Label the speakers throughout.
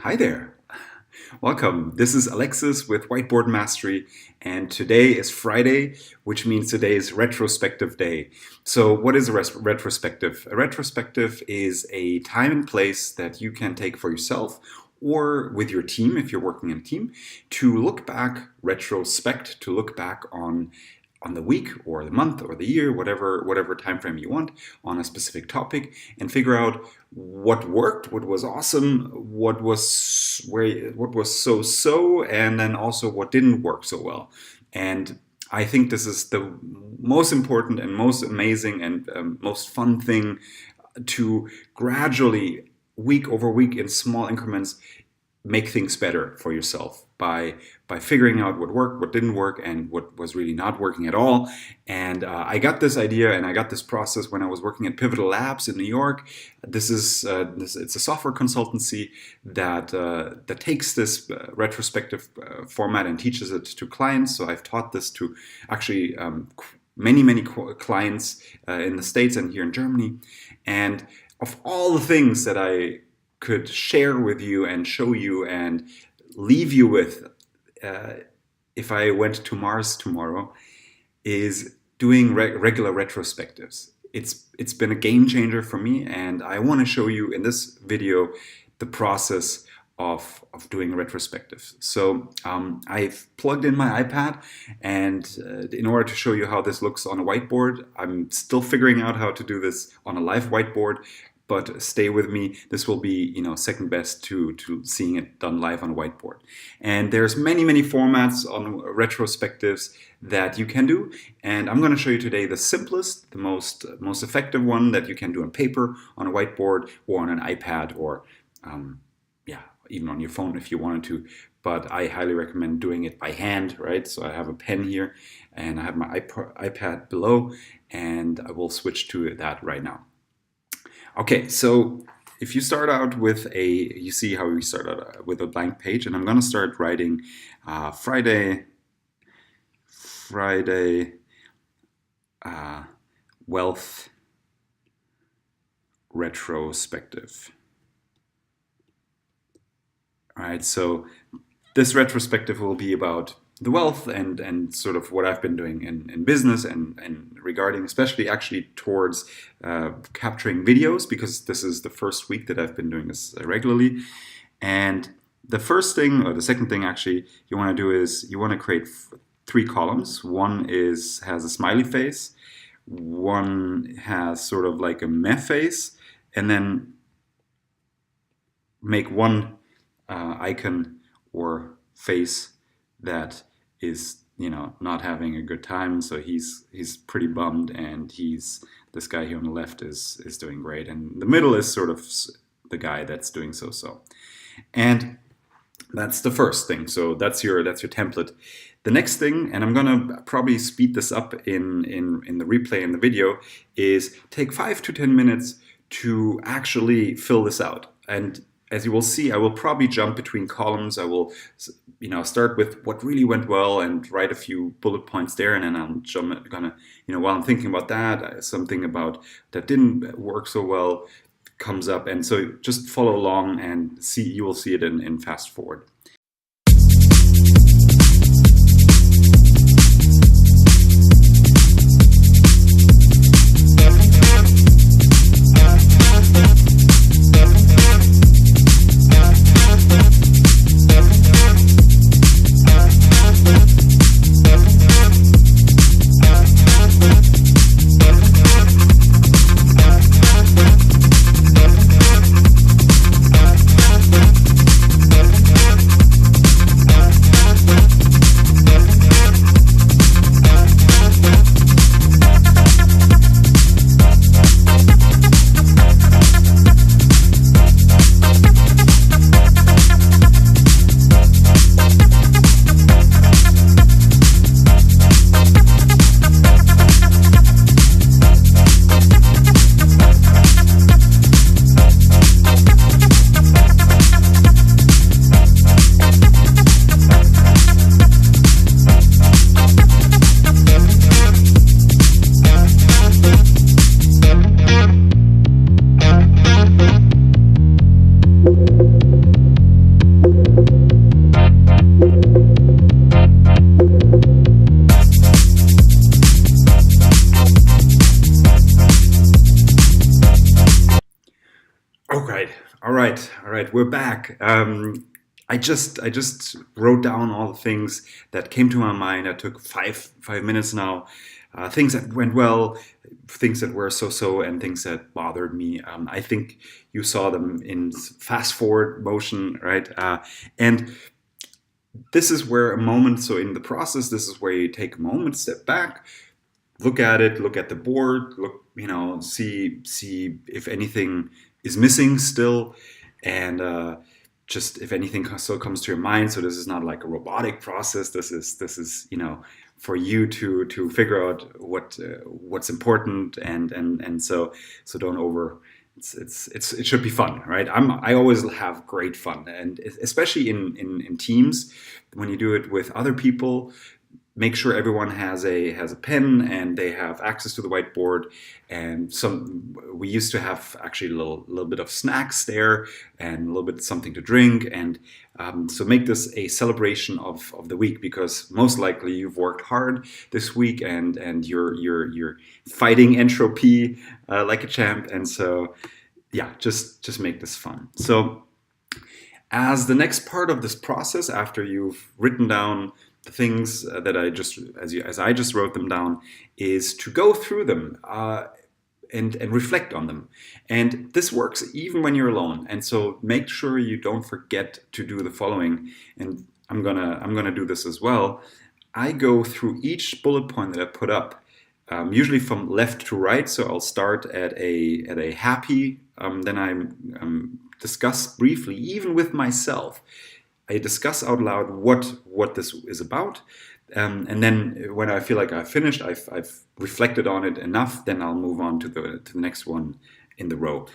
Speaker 1: Hi there. Welcome. This is Alexis with Whiteboard Mastery, and today is Friday, which means today is Retrospective Day. So, what is a retrospective? A retrospective is a time and place that you can take for yourself or with your team, if you're working in a team, to look back, retrospect, to look back on the week or the month or the year, whatever time frame you want, on a specific topic, and figure out what worked, what was awesome, what was so, and then also what didn't work so well. And I think this is the most important and most amazing and most fun thing, to gradually, week over week, in small increments, make things better for yourself by figuring out what worked, what didn't work, and what was really not working at all. And I got this idea and I got this process when I was working at Pivotal Labs in New York. It's a software consultancy that takes this retrospective format and teaches it to clients. So I've taught this to actually many clients in the States and here in Germany. And of all the things that I could share with you and show you and leave you with, if I went to Mars tomorrow, is doing regular retrospectives. It's been a game changer for me, and I want to show you in this video the process of doing retrospectives. So I've plugged in my iPad, and in order to show you how this looks on a whiteboard, I'm still figuring out how to do this on a live whiteboard. But stay with me. This will be, second best to seeing it done live on a whiteboard. And there's many formats on retrospectives that you can do. And I'm going to show you today the simplest, the most effective one that you can do on paper, on a whiteboard, or on an iPad, or even on your phone if you wanted to. But I highly recommend doing it by hand, right? So I have a pen here, and I have my iPad below, and I will switch to that right now. Okay, so if you start out with you see how we start out with a blank page, and I'm going to start writing Friday, wealth retrospective. All right, so this retrospective will be about the wealth and sort of what I've been doing in business and regarding, especially actually towards capturing videos, because this is the first week that I've been doing this regularly. And the first thing, or the second thing actually, you want to do is you want to create 3 columns. One has a smiley face, one has sort of like a meh face, and then make one icon or face that is, not having a good time. So he's pretty bummed, and this guy here on the left is doing great, and the middle is sort of the guy that's doing so. And that's the first thing. So that's your template. The next thing, and I'm gonna probably speed this up in the replay in the video, is take 5 to 10 minutes to actually fill this out. And as you will see, I will probably jump between columns. I will, start with what really went well and write a few bullet points there, and then I'm while I'm thinking about that, something about that didn't work so well comes up, and so just follow along and you will see it in fast forward. all right, we're back. I just wrote down all the things that came to my mind. I took five minutes now. Things that went well, things that were so, and things that bothered me. I think you saw them in fast forward motion, right? And this is where a moment. So in the process, this is where you take a moment, step back, look at it, look at the board, look, see if anything is missing still, and just if anything still comes to your mind. So this is not like a robotic process. This is for you to figure out what's important, and so don't over. It should be fun, right? I always have great fun, and especially in teams when you do it with other people. Make sure everyone has a pen and they have access to the whiteboard. And we used to have actually a little bit of snacks there and a little bit something to drink. And so make this a celebration of the week, because most likely you've worked hard this week and you're fighting entropy like a champ. And so yeah, just make this fun. So as the next part of this process, after you've written down the things that as I just wrote them down, is to go through them and reflect on them. And this works even when you're alone. And so make sure you don't forget to do the following. And I'm gonna do this as well. I go through each bullet point that I put up, usually from left to right. So I'll start at a happy, then I discuss briefly, even with myself. I discuss out loud what this is about, and then when I feel like I've finished, I've reflected on it enough, then I'll move on to the next one in the row.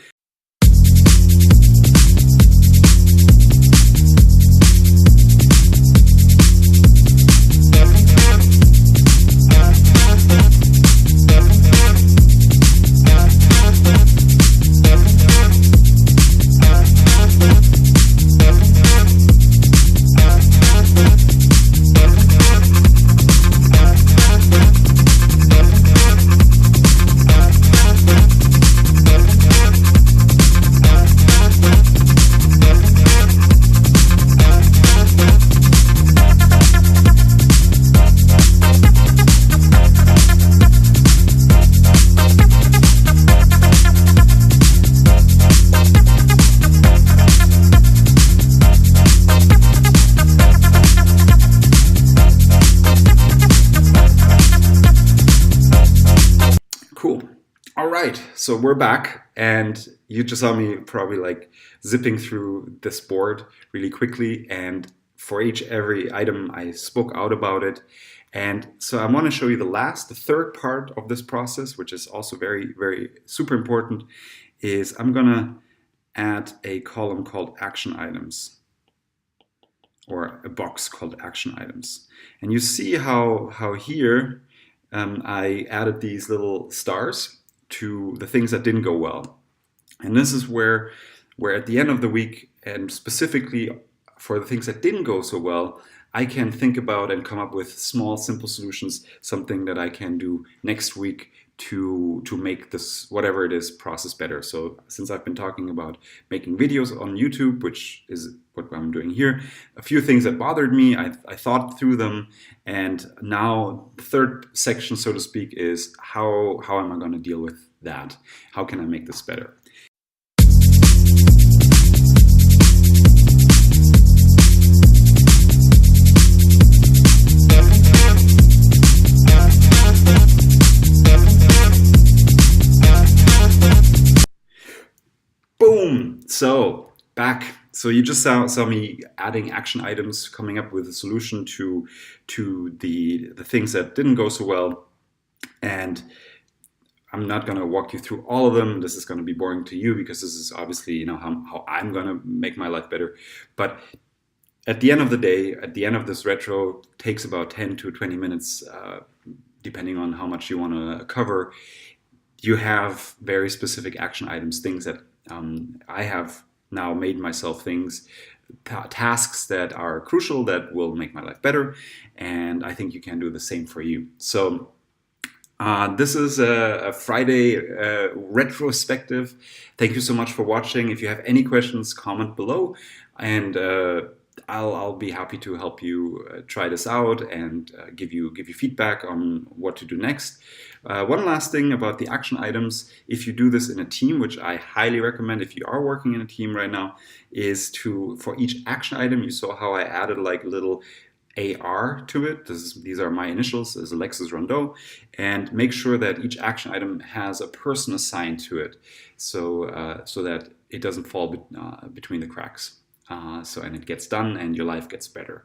Speaker 1: So we're back, and you just saw me probably like zipping through this board really quickly, and for every item I spoke out about it. And so I want to show you the third part of this process, which is also very, very super important, is I'm gonna add a column called action items, or a box called action items. And you see how here I added these little stars to the things that didn't go well. And this is where at the end of the week, and specifically for the things that didn't go so well, I can think about and come up with small, simple solutions, something that I can do next week to make this, whatever it is, process better. So since I've been talking about making videos on YouTube, which is what I'm doing here, a few things that bothered me, I thought through them, and now the third section, so to speak, is how am I going to deal with that? How can I make this better? Boom! So back. So you just saw me adding action items, coming up with a solution to the things that didn't go so well. And I'm not going to walk you through all of them. This is going to be boring to you, because this is obviously how I'm going to make my life better. But at the end of the day, at the end of this retro, takes about 10 to 20 minutes, depending on how much you want to cover. You have very specific action items, things that I have now made myself, tasks that are crucial, that will make my life better. And I think you can do the same for you. So This is a Friday retrospective. Thank you so much for watching. If you have any questions, comment below, and I'll be happy to help you try this out and give you feedback on what to do next. One last thing about the action items: if you do this in a team, which I highly recommend if you are working in a team right now, is to, for each action item, you saw how I added like little AR to it. These are my initials as Alexis Rondeau, and make sure that each action item has a person assigned to it, so that it doesn't fall between the cracks. And it gets done, and your life gets better.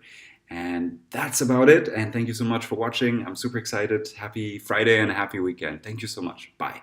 Speaker 1: And that's about it. And thank you so much for watching. I'm super excited. Happy Friday and a happy weekend. Thank you so much. Bye.